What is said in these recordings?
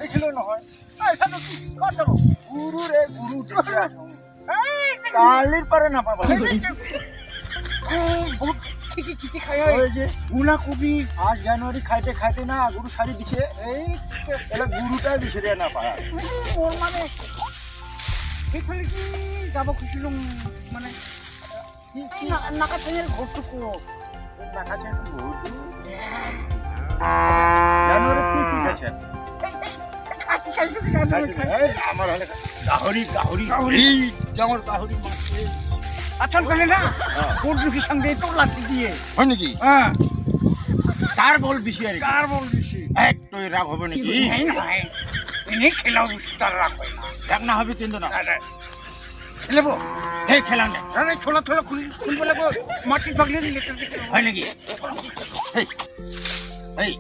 দেখিল নহয় গুরু রে গুরু কালির পারে না পাবা ঠিকই ঠিকই খাই হয় যে গুলা কবি 8 জানুয়ারি খাইতে খাইতে না গুরু শাড়ি দিছে এই এলা গুরুটাই দিছে রে না পারা ওর মানে এখানে কি যাব খুশি মানে কি নাকাছের ঘটটুকু নাকাছের বহুত জানুয়ারি কি খাইছে আমার হলে গাহরি গাহরি গাহরি যেমন গাহরি মাছে আচ্ছা বলে না বন্ধুকে সঙ্গে তো লাঠি দিয়ে হয় নাকি হ্যাঁ কার বল বেশি আর কার বল বেশি এক তুই রাগ হবে নাকি নাই এনে খেলাও তার রাগ হয় না রাগ না হবে কিন্তু না খেলবো এই খেলান না আরে ছোলা ছোলা খুলবে লাগো মাটি ভাগলে হয় নাকি এই এই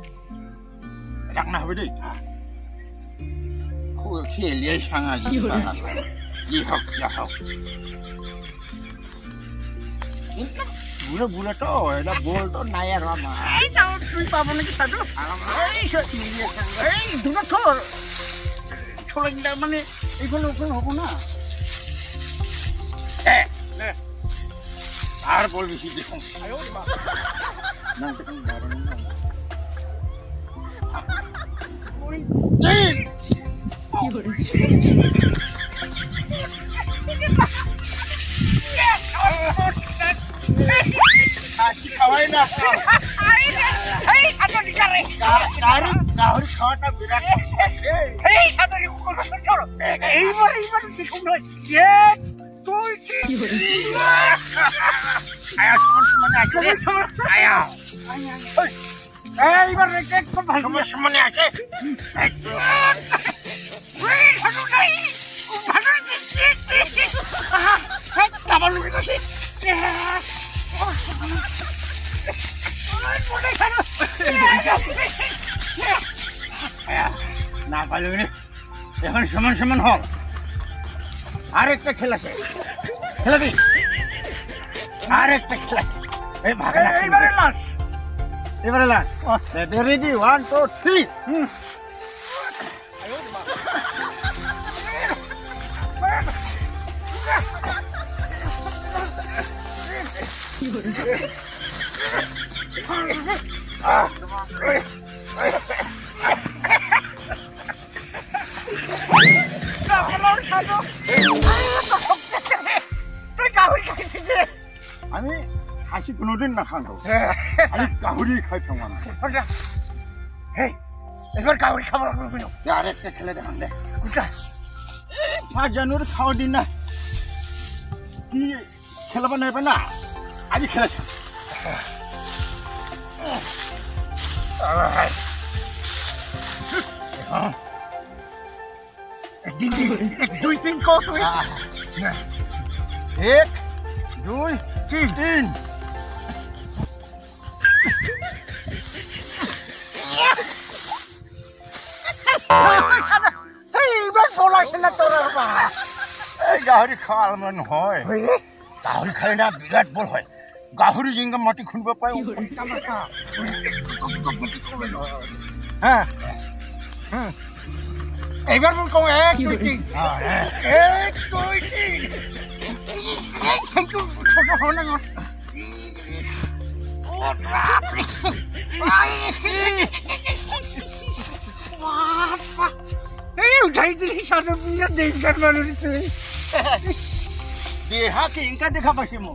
রাগ না হবে রে খেলিয়ে সাঙা কি হোক যা হোক বুড়ো বুড়ো তো এটা বল তো নাই আর আমার তুই পাবো নাকি সাধু এই দুটো থর ছোলা মানে এইগুলো ওখানে হবো না আর বলবি কি দেখুন খাওয়াই না গাহরি খাওয়াটা বিরাট এইবার এইবার দেখুন তুই এইবার সমানে আছে না পারলে এখন সমান সমান হল আর একটা খেলা আছে খেলাবি আর একটা খেলা এই ভাগে এবারে লাস্ট এবারে লাস্ট রেডি 1 2 3 আমি হাসি কোনোদিন না খান আমি গাহরি খাই থাকলাম এবার গাহরি খাবার আর একটা খেলে দেখান দে 5 জানুয়ারি খাওয়ার দিন না কি খেলাবা নেবে না আজ খেলেছে দুই তিন কত 1 2 3 গাহরি খাওয়া মন হয় গাহরি খাই না বিরাট বল হয় গাহরি জিঙ্গা মাটি খুনবে পায় হ্যাঁ এইবার বল কম 1 2 3 1 2 3 থ্যাংক ইউ ছোট হলে না এই উঠাই দিলি সাদা পুরা দেখার মানুষ দেহা কি ইনকা দেখা পাইছি মো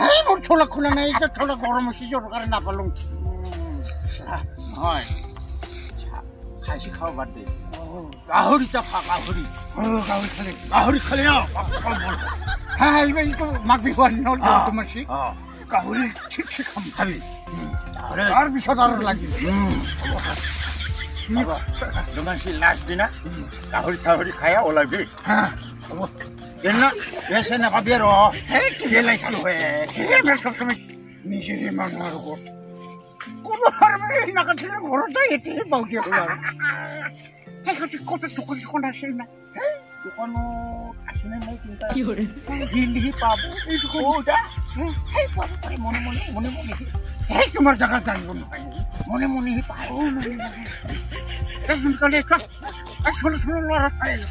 এই মোর ছোলা খোলা নাই এটা ছোলা গরম হচ্ছে জোর করে না পারলাম হয় খাইছি খাওয়া বাদ দে গাহরি চাপা গাহরি গাহরি খালি না হ্যাঁ এইবার তো মাগবি হওয়ার নল তোমার সে গাহরি ঠিক ঠিক খাবি আর বিষয় আরো লাগবে তোমার সে লাস্ট দিনা গাহরি টাহরি খায়া ওলাবি হ্যাঁ এনা এসে না ভাবি আর খেলাই চালু হয়ে সবসময় নিজের মানুষের উপর কোনো হারবে নাকা ছিল ঘরটা এতে বাউটি কত টুকুর কোন আসে না দোকানও আসে না নাই চিন্তা কি করে হিলি পাবো এইটুকু ওটা এই পারে পারে মনে মনে মনে মনে এই তোমার জায়গা জানবো না মনে মনে পায় ও মনে মনে একদিন কালে এক ছোট ছোট লড়া খাইল